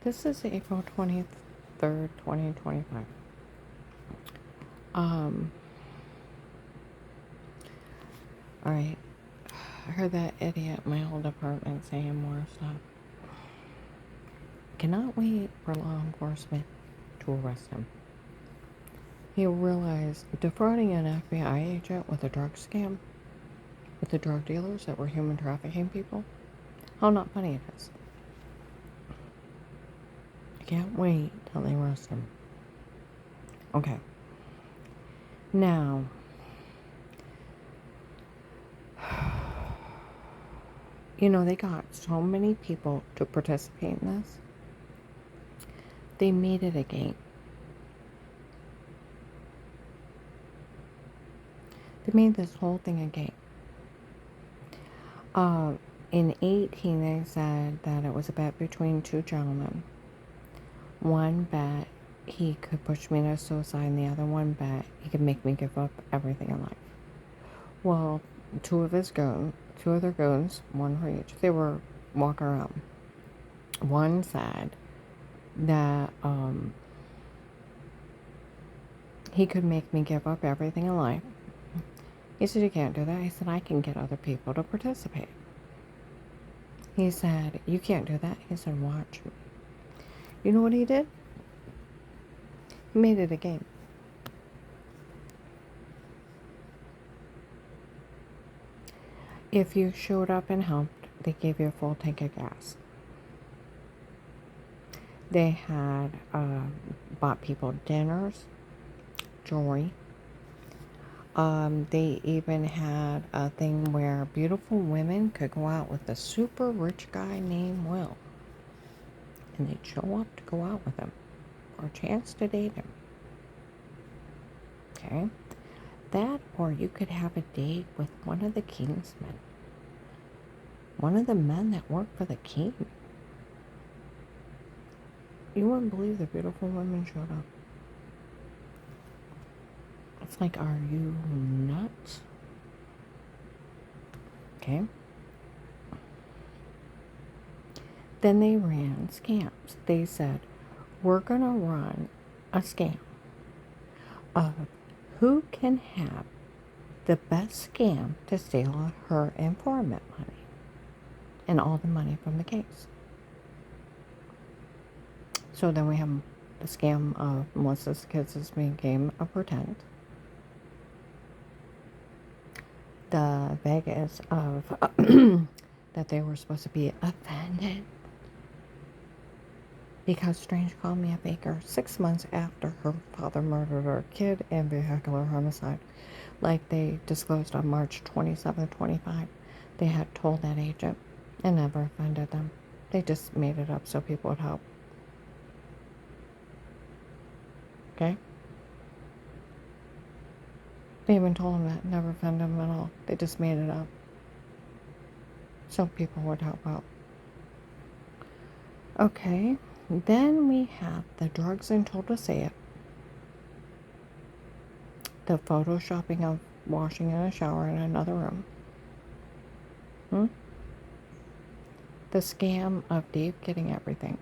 This is April 23rd, 2025. Um, alright. I heard that idiot in my old apartment saying more stuff. Cannot wait for law enforcement to arrest him. He realized defrauding an FBI agent with a drug scam, with the drug dealers that were human trafficking people, how not funny it is. I can't wait till they arrest him. Okay. Now, you know, they got so many people to participate in this. They made it a game. They made this whole thing a game. In 18, they said that it was a bet between two gentlemen. One bet he could push me to suicide, and the other one bet he could make me give up everything in life. Well, two of their goons, one for each, they were walking around. One said that he could make me give up everything in life. He said, you can't do that. He said, I can get other people to participate. He said, you can't do that. He said, watch me. You know what he did? He made it a game. If you showed up and helped, they gave you a full tank of gas. They had bought people dinners, jewelry. They even had a thing where beautiful women could go out with a super rich guy named Will. And they'd show up to go out with him for a chance to date him. Okay? That, or you could have a date with one of the king's men. One of the men that worked for the king. You wouldn't believe the beautiful women showed up. It's like, are you nuts? Okay? Then they ran scams. They said, we're going to run a scam of who can have the best scam to steal her informant money and all the money from the case. So then we have the scam of Melissa's Kids' game of pretend. The Vegas of that they were supposed to be offended because Strange called me a baker 6 months after her father murdered her kid in vehicular homicide. Like they disclosed on March 27, 25. They had told that agent and never offended them. They just made it up so people would help. Okay? They even told them that, never offended them at all. They just made it up so people would help out. Okay, then we have the drugs and told to say it. The photoshopping of washing in a shower in another room. The scam of Dave getting everything.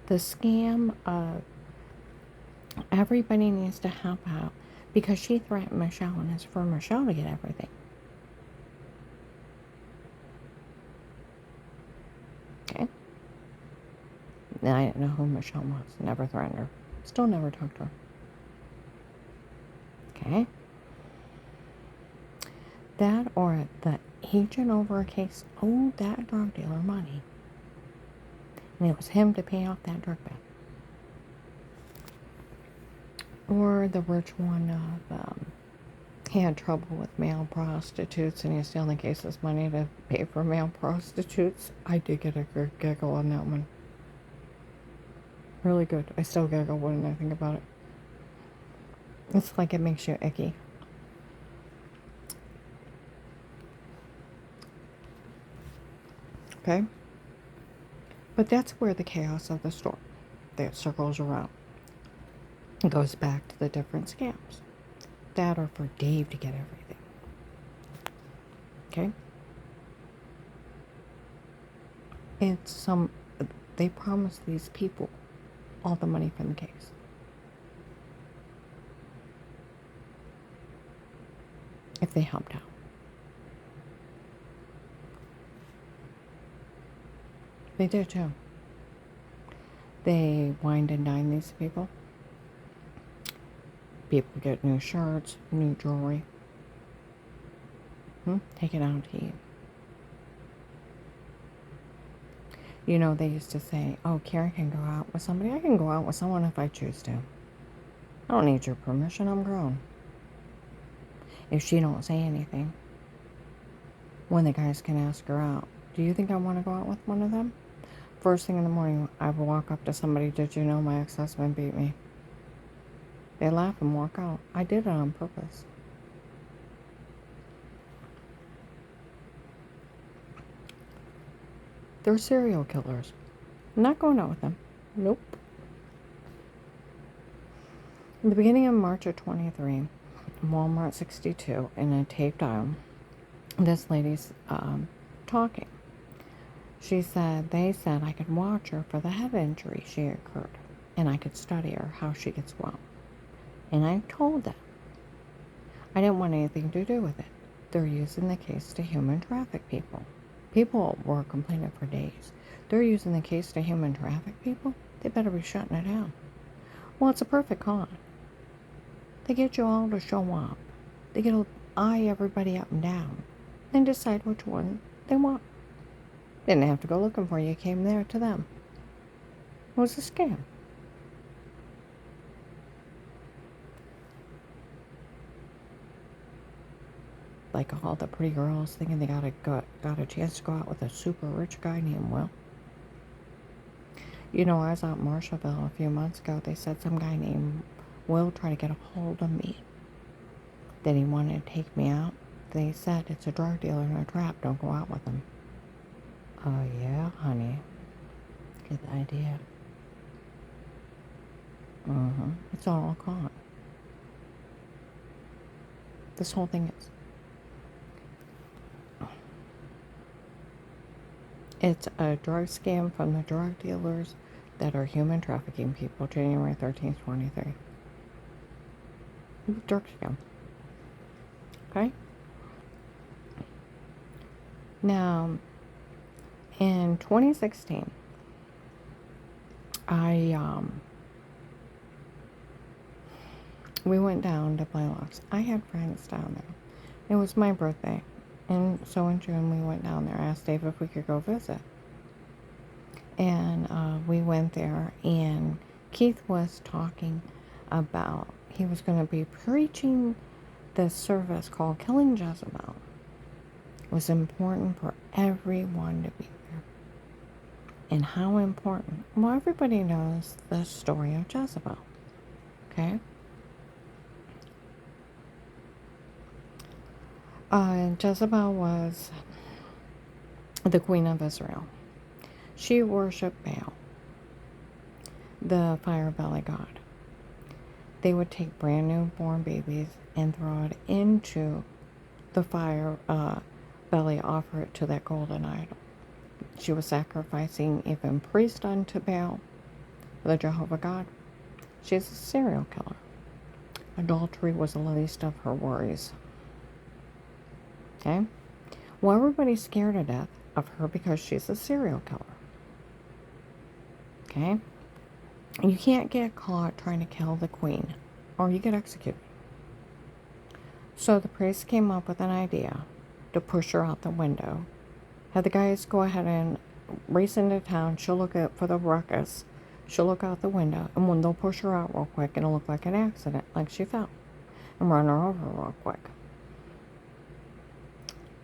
The scam of everybody needs to help out because she threatened Michelle and it's for Michelle to get everything. Okay? Now, I didn't know who Michelle was. Never threatened her. Still never talked to her. Okay? That or the agent over a case owed that drug dealer money. And it was him to pay off that drug bet. Or the rich one of, he had trouble with male prostitutes and he's stealing the case's money to pay for male prostitutes. I did get a good giggle on that one. Really good. I still giggle when I think about it. It's like it makes you icky. Okay? But that's where the chaos of the story that circles around. It goes back to the different scams that are for Dave to get everything. Okay? It's they promised these people all the money from the case. If they helped out. They did too. They wined and dined these people. People get new shirts, new jewelry. Take it out to eat. You know, they used to say, oh, Karen can go out with somebody. I can go out with someone if I choose to. I don't need your permission. I'm grown. If she don't say anything, when the guys can ask her out, do you think I want to go out with one of them? First thing in the morning, I would walk up to somebody, did you know my ex-husband beat me? They laugh and walk out. I did it on purpose. They're serial killers. I'm not going out with them. Nope. In the beginning of March of 23, Walmart 62 in a taped aisle, this lady's talking. They said I could watch her for the head injury she incurred, and I could study her, how she gets well. And I told them I didn't want anything to do with it. They're using the case to human traffic people. People were complaining for days. They're using the case to human traffic people? They better be shutting it down. Well, it's a perfect con. They get you all to show up. They get to eye everybody up and down and decide which one they want. Didn't have to go looking for you. You came there to them. It was a scam. Like all the pretty girls thinking they got a chance to go out with a super rich guy named Will. You know, I was out in Marshallville a few months ago. They said some guy named Will tried to get a hold of me. That he wanted to take me out. They said it's a drug dealer in a trap. Don't go out with him. Oh yeah, honey. Good idea. It's all a con. This whole thing is. It's a drug scam from the drug dealers that are human trafficking people, January 13th, 23. Drug scam. Okay? Now, in 2016, we went down to Blaylock's. I had friends down there. It was my birthday. And so in June, we went down there. I asked Dave if we could go visit. And we went there, and Keith was talking about, he was going to be preaching this service called Killing Jezebel. It was important for everyone to be there. And how important? Well, everybody knows the story of Jezebel. Okay? Jezebel was the queen of Israel. She worshipped Baal, the fire belly god. They would take brand new born babies and throw it into the fire belly, offer it to that golden idol. She was sacrificing even priest unto Baal, the Jehovah God. She's a serial killer. Adultery was the least of her worries. Okay? Well, everybody's scared to death of her because she's a serial killer. Okay? And you can't get caught trying to kill the queen, or you get executed. So the priest came up with an idea to push her out the window. Had the guys go ahead and race into town. She'll look out for the ruckus. She'll look out the window, and when they'll push her out real quick, it'll look like an accident, like she fell, and run her over real quick.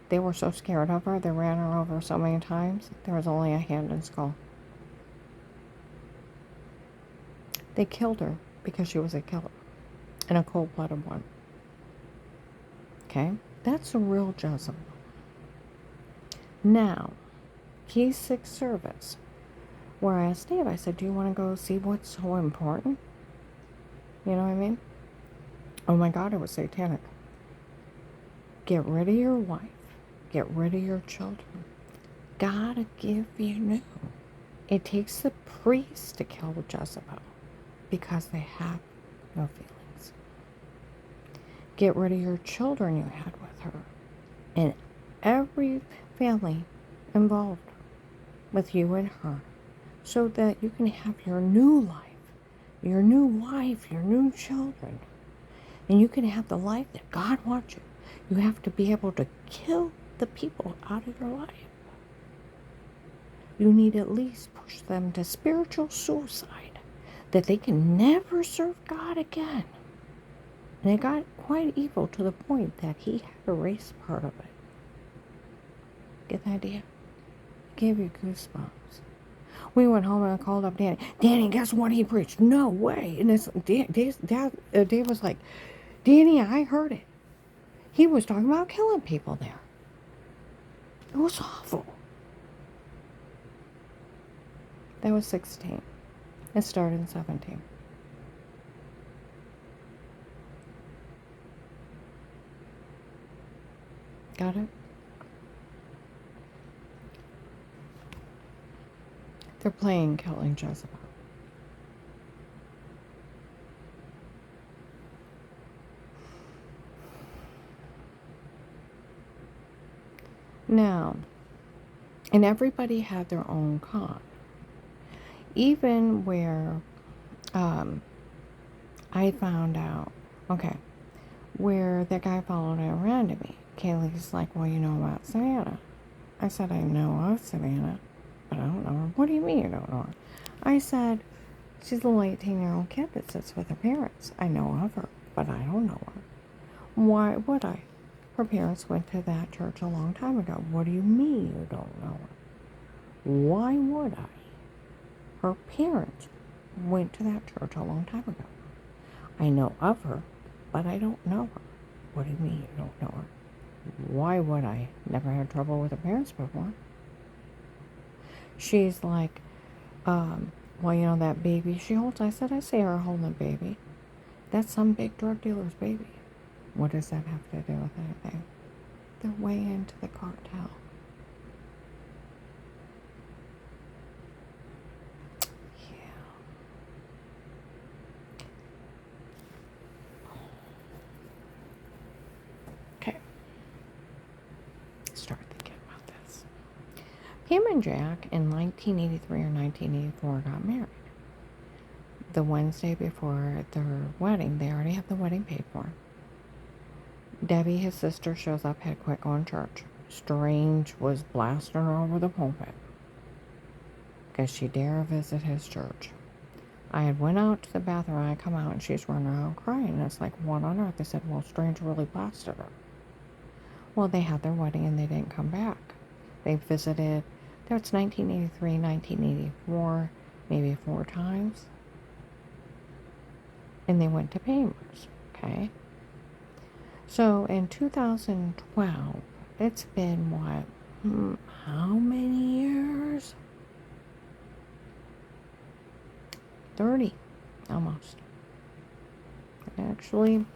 They were so scared of her, they ran her over so many times, there was only a hand and skull. They killed her because she was a killer, and a cold-blooded one. Okay? That's a real Jezebel. Now, Keith's Sixth Service, where I asked Dave, I said, do you want to go see what's so important? You know what I mean? Oh my God, it was satanic. Get rid of your wife. Get rid of your children. gotta give you new. It takes the priest to kill Jezebel because they have no feelings. Get rid of your children you had with her and every family involved with you and her so that you can have your new life, your new wife, your new children. And you can have the life that God wants you. You have to be able to kill the people out of your life. You need at least push them to spiritual suicide, that they can never serve God again. And it got quite evil to the point that he had to erase part of it. Get the idea? It gave you goosebumps. We went home and I called up Danny. Danny, guess what he preached? No way. And Dave was like, Danny, I heard it. He was talking about killing people there. It was awful. That was 16. It started in 17. Got it? They're playing Killing Jezebel. Now, and everybody had their own con. Even where I found out, okay, where that guy followed around to me. Kaylee's like, well, you know about Savannah. I said, I know of Savannah, but I don't know her. What do you mean you don't know her? I said, she's a little 18-year-old kid that sits with her parents. I know of her, but I don't know her. Why would I? Her parents went to that church a long time ago. What do you mean you don't know her? Why would I? Her parents went to that church a long time ago. I know of her, but I don't know her. What do you mean you don't know her? Why would I? Never had trouble with her parents before. She's like, well, you know that baby she holds? I said, I see her holding a baby. That's some big drug dealer's baby. What does that have to do with anything? They're way into the cartel. Okay. Start thinking about this. Pam and Jack in 1983 or 1984 got married. The Wednesday before their wedding, they already have the wedding paid for. Debbie, his sister, shows up, had quit going to church. Strange was blasting her over the pulpit because she dare visit his church. I had went out to the bathroom, and I come out, and she's running around crying. And it's like, what on earth? They said, well, Strange really blasted her. Well, they had their wedding, and they didn't come back. They visited, that's 1983, 1984, maybe 4 times. And they went to Pamers, okay? So in 2012, it's been what? How many years? 30, almost. Actually,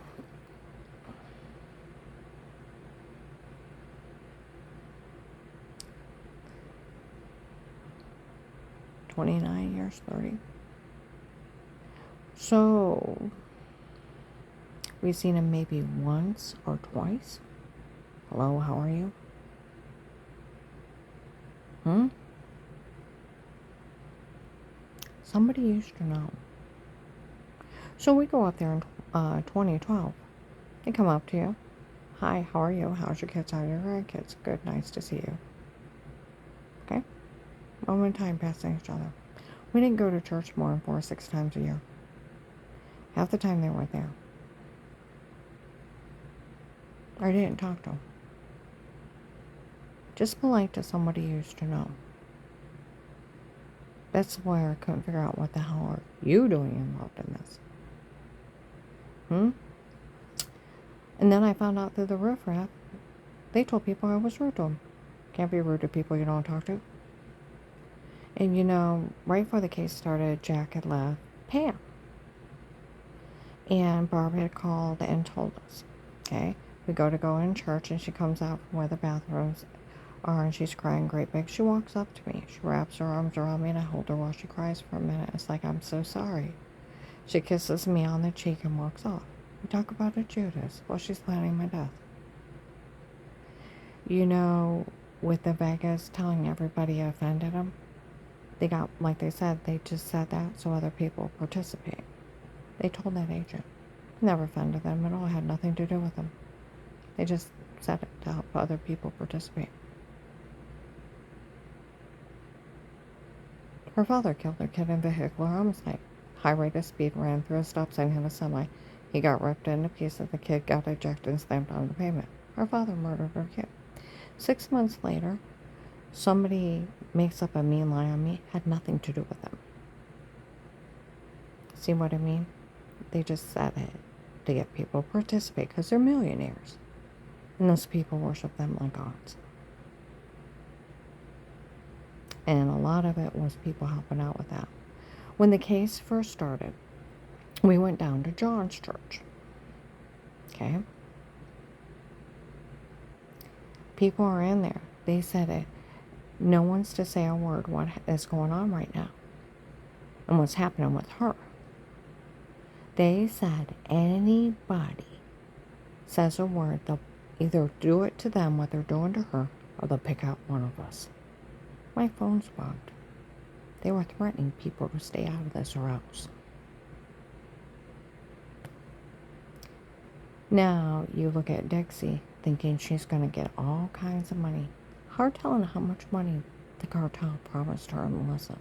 $29 years, 30. So we've seen him maybe once or twice. Hello, how are you? Somebody used to know. So we go up there in 2012. They come up to you. Hi, how are you? How's your kids? How are your grandkids? Good, nice to see you. Okay? Moment in time passing each other. We didn't go to church more than 4 or 6 times a year. Half the time they weren't there. I didn't talk to them. Just polite to somebody you used to know. That's why I couldn't figure out what the hell are you doing involved in this. And then I found out through the riffraff, they told people I was rude to them. Can't be rude to people you don't talk to. And you know, right before the case started, Jack had left Pam. And Barbara had called and told us, okay? We go in church and she comes out from where the bathrooms And she's crying great big. She walks up to me. She wraps her arms around me and I hold her while she cries for a minute. It's like, I'm so sorry. She kisses me on the cheek and walks off. We talk about it, Judas, while she's planning my death. You know, with the Vegas telling everybody I offended them, they got, like they said, they just said that so other people participate. They told that agent. Never offended them at all. It had nothing to do with them. They just said it to help other people participate. Her father killed her kid in vehicular homicide. High rate of speed, ran through a stop sign, hit a semi. He got ripped into pieces. The kid got ejected and slammed on the pavement. Her father murdered her kid. 6 months later, somebody makes up a mean lie on me. Had nothing to do with them. See what I mean? They just said it to get people to participate because they're millionaires. And those people worship them like gods. And a lot of it was people helping out with that. When the case first started, we went down to John's church. Okay? People are in there. They said it. No one's to say a word what is going on right now and what's happening with her. They said anybody says a word, they'll either do it to them, what they're doing to her, or they'll pick out one of us. My phone's bugged. They were threatening people to stay out of this or else. Now, you look at Dixie, thinking she's going to get all kinds of money. Hard telling how much money the cartel promised her and Melissa.